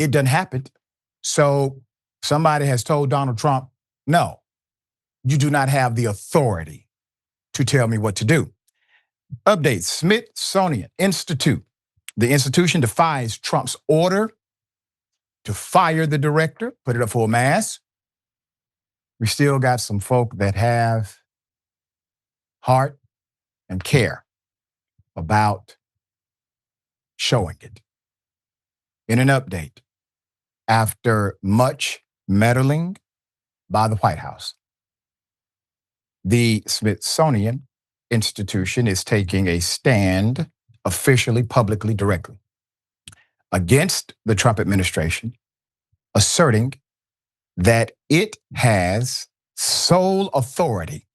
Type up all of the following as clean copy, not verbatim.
it doesn't happen. So somebody has told Donald Trump, no, you do not have the authority to tell me what to do. Update, Smithsonian Institute. The institution defies Trump's order to fire the director, put it up for a mass. We still got some folk that have heart and care about showing it. In an update, after much meddling by the White House, the Smithsonian Institution is taking a stand officially, publicly, directly against the Trump administration, asserting that it has sole authority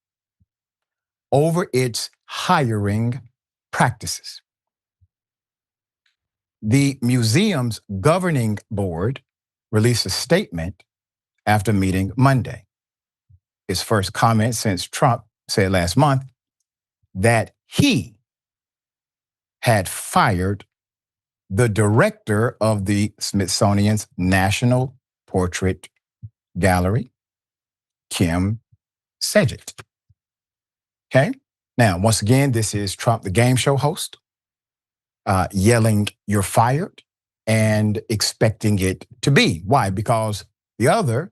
over its hiring practices. The museum's governing board released a statement after meeting Monday. His first comment since Trump said last month that he had fired the director of the Smithsonian's National Portrait Gallery, Kim Sajet. Okay? Now, once again, this is Trump, the game show host, yelling, "You're fired," and expecting it to be. Why? Because the other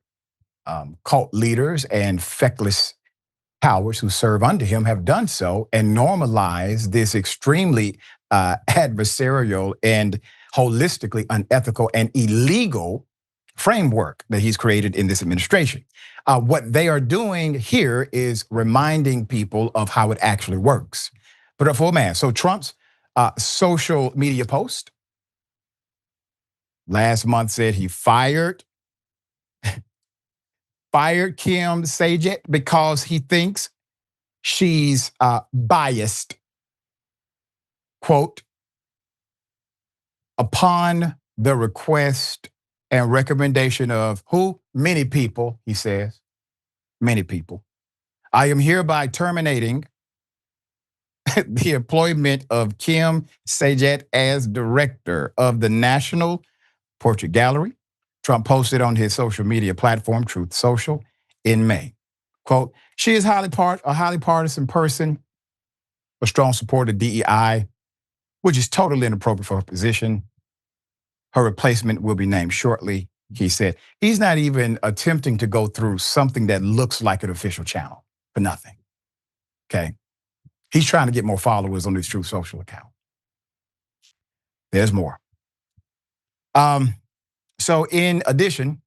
cult leaders and feckless powers who serve under him have done so and normalized this extremely adversarial and holistically unethical and illegal framework that he's created in this administration. What they are doing here is reminding people of how it actually works. Put up for a man. So Trump's social media post last month said he fired Kim Sajet because he thinks she's biased, quote, upon the request and recommendation of who? Many people, he says. Many people. I am hereby terminating the employment of Kim Sajet as director of the National Portrait Gallery. Trump posted on his social media platform, Truth Social, in May. Quote, she is a highly partisan person, a strong supporter of DEI, which is totally inappropriate for her position. Her replacement will be named shortly, he said. He's not even attempting to go through something that looks like an official channel for nothing, okay? He's trying to get more followers on his Truth Social account. There's more. So in addition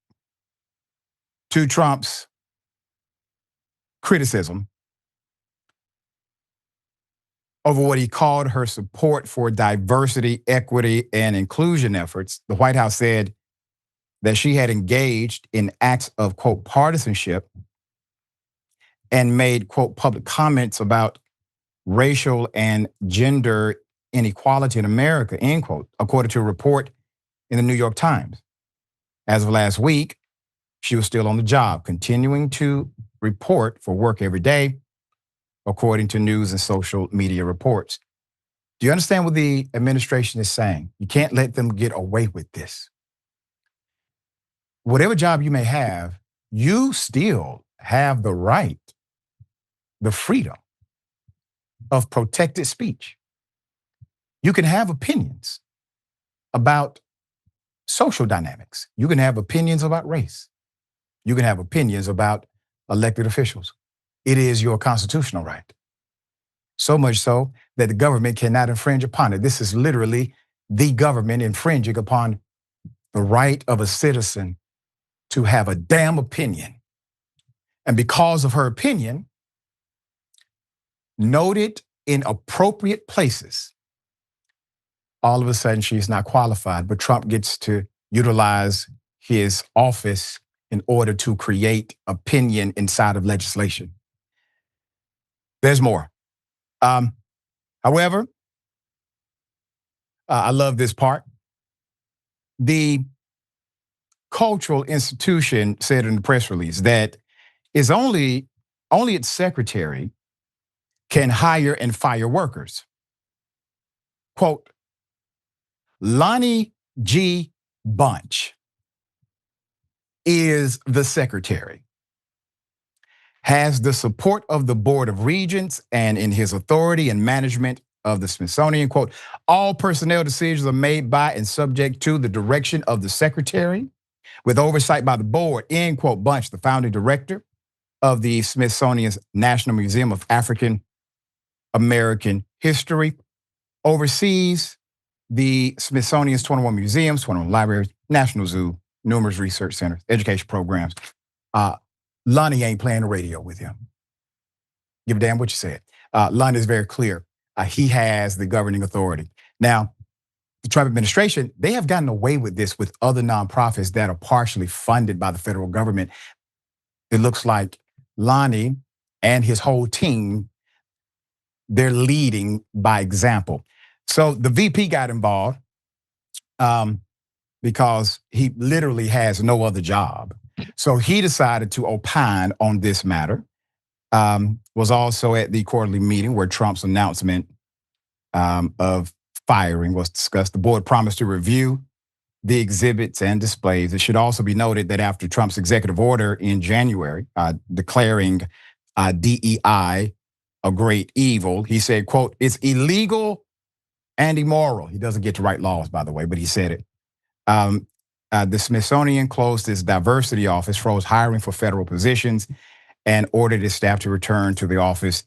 to Trump's criticism over what he called her support for diversity, equity, and inclusion efforts, the White House said that she had engaged in acts of, quote, partisanship and made, quote, public comments about racial and gender inequality in America, end quote, according to a report in the New York Times. As of last week, she was still on the job, continuing to report for work every day, according to news and social media reports. Do you understand what the administration is saying? You can't let them get away with this. Whatever job you may have, you still have the right, the freedom of protected speech. You can have opinions about social dynamics. You can have opinions about race. You can have opinions about elected officials. It is your constitutional right. So much so that the government cannot infringe upon it. This is literally the government infringing upon the right of a citizen to have a damn opinion. And because of her opinion, noted in appropriate places, all of a sudden she's not qualified. But Trump gets to utilize his office in order to create opinion inside of legislation. There's more. However, I love this part. The cultural institution said in the press release that is only its secretary can hire and fire workers. Quote, Lonnie G. Bunch, is the secretary, has the support of the Board of Regents, and in his authority and management of the Smithsonian, quote, all personnel decisions are made by and subject to the direction of the secretary with oversight by the board, end quote. Bunch, the founding director of the Smithsonian's National Museum of African American History, oversees the Smithsonian's 21 museums, 21 libraries, National Zoo, numerous research centers, education programs. Lonnie ain't playing the radio with him. Give a damn what you said. Lonnie is very clear. He has the governing authority. Now, the Trump administration, they have gotten away with this with other nonprofits that are partially funded by the federal government. It looks like Lonnie and his whole team, they're leading by example. So the VP got involved because he literally has no other job. So he decided to opine on this matter. Was also at the quarterly meeting where Trump's announcement of firing was discussed. The board promised to review the exhibits and displays. It should also be noted that after Trump's executive order in January declaring DEI a great evil, he said, quote, it's illegal and immoral. He doesn't get to write laws, by the way, but he said it. The Smithsonian closed its diversity office, froze hiring for federal positions, and ordered its staff to return to the office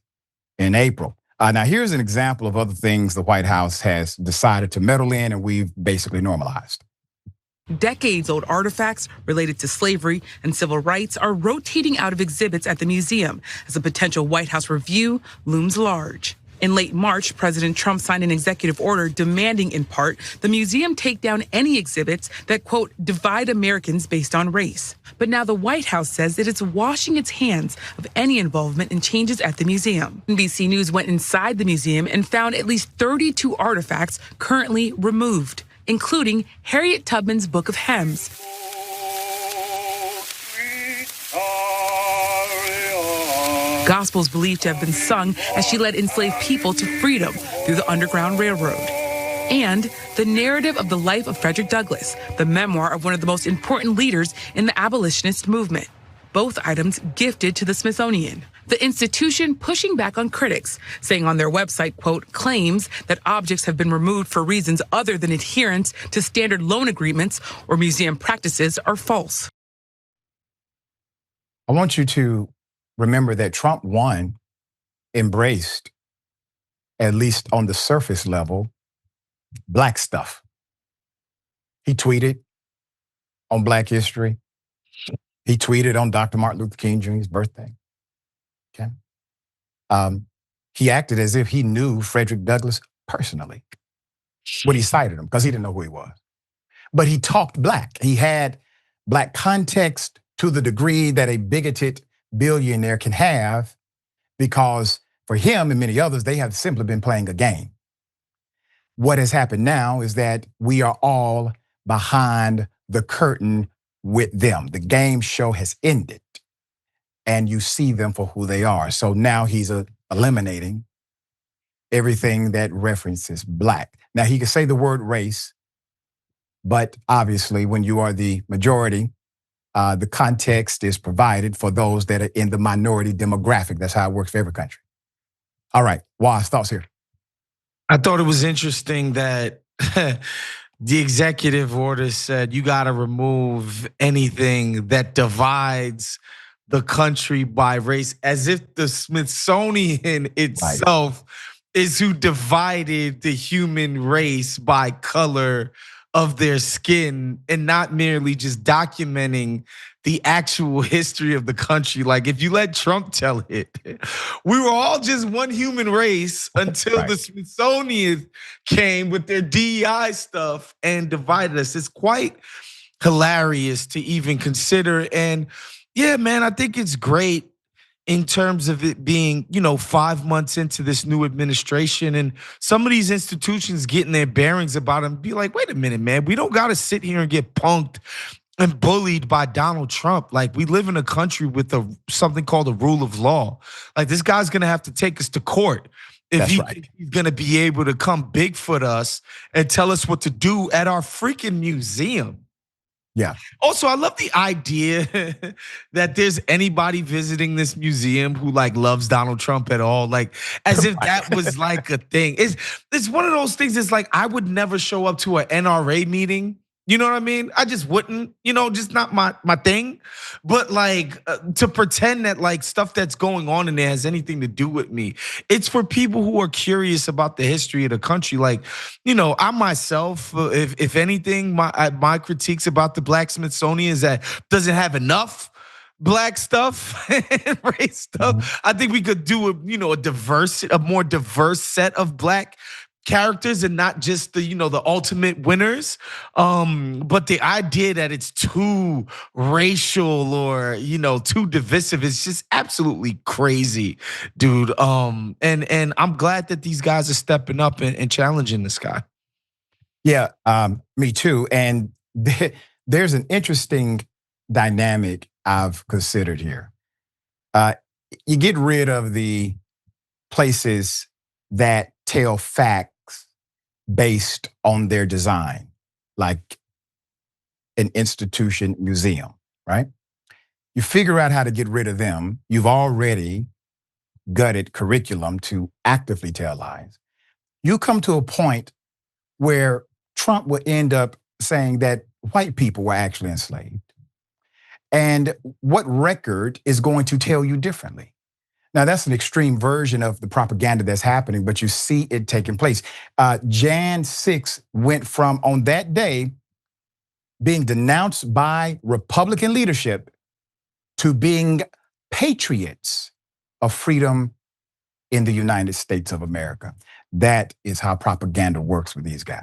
in April. Now, here's an example of other things the White House has decided to meddle in and we've basically normalized. Decades-old artifacts related to slavery and civil rights are rotating out of exhibits at the museum as a potential White House review looms large. In late March, President Trump signed an executive order demanding, in part, the museum take down any exhibits that, quote, divide Americans based on race. But now the White House says that it's washing its hands of any involvement in changes at the museum. NBC News went inside the museum and found at least 32 artifacts currently removed, including Harriet Tubman's Book of Hymns. Gospels believed to have been sung as she led enslaved people to freedom through the Underground Railroad. And the narrative of the life of Frederick Douglass, the memoir of one of the most important leaders in the abolitionist movement. Both items gifted to the Smithsonian. The institution pushing back on critics, saying on their website, quote, claims that objects have been removed for reasons other than adherence to standard loan agreements or museum practices are false. I want you to remember that Trump, one, embraced, at least on the surface level, Black stuff. He tweeted on Black history. He tweeted on Dr. Martin Luther King Jr.'s birthday. Okay. He acted as if he knew Frederick Douglass personally when he cited him, because he didn't know who he was. But he talked Black. He had Black context to the degree that a bigoted billionaire can have, because for him and many others, they have simply been playing a game. What has happened now is that we are all behind the curtain with them. The game show has ended and you see them for who they are. So now he's eliminating everything that references Black. Now he can say the word race, but obviously when you are the majority, the context is provided for those that are in the minority demographic. That's how it works for every country. All right, Waz, thoughts here? I thought it was interesting that the executive order said you got to remove anything that divides the country by race, as if the Smithsonian itself is who divided the human race by color of their skin, and not merely just documenting the actual history of the country. Like, if you let Trump tell it, we were all just one human race until the Smithsonian came with their DEI stuff and divided us. It's quite hilarious to even consider. And yeah, man, I think it's great in terms of it being, 5 months into this new administration, and some of these institutions getting their bearings about them, be like, wait a minute, man, we don't got to sit here and get punked and bullied by Donald Trump. Like, we live in a country with something called the rule of law. Like, this guy's gonna have to take us to court if he's gonna be able to come Bigfoot us and tell us what to do at our freaking museum. Yeah. Also, I love the idea that there's anybody visiting this museum who like loves Donald Trump at all, like as if that was like a thing. It's one of those things. It's like I would never show up to an NRA meeting. You know what I mean? I just wouldn't. Just not my thing. But like to pretend that like stuff that's going on in there has anything to do with me. It's for people who are curious about the history of the country. Like, I myself, if anything, my critiques about the Black Smithsonian is that doesn't have enough Black stuff and race stuff. I think we could do a more diverse set of Black characters and not just the ultimate winners. But the idea that it's too racial or too divisive is just absolutely crazy, dude. And I'm glad that these guys are stepping up and challenging this guy. Yeah, me too. And there's an interesting dynamic I've considered here. You get rid of the places that tell facts based on their design, like an institution museum, right? You figure out how to get rid of them. You've already gutted curriculum to actively tell lies. You come to a point where Trump would end up saying that white people were actually enslaved. And what record is going to tell you differently? Now, that's an extreme version of the propaganda that's happening, but you see it taking place. Jan 6 went from, on that day, being denounced by Republican leadership to being patriots of freedom in the United States of America. That is how propaganda works with these guys.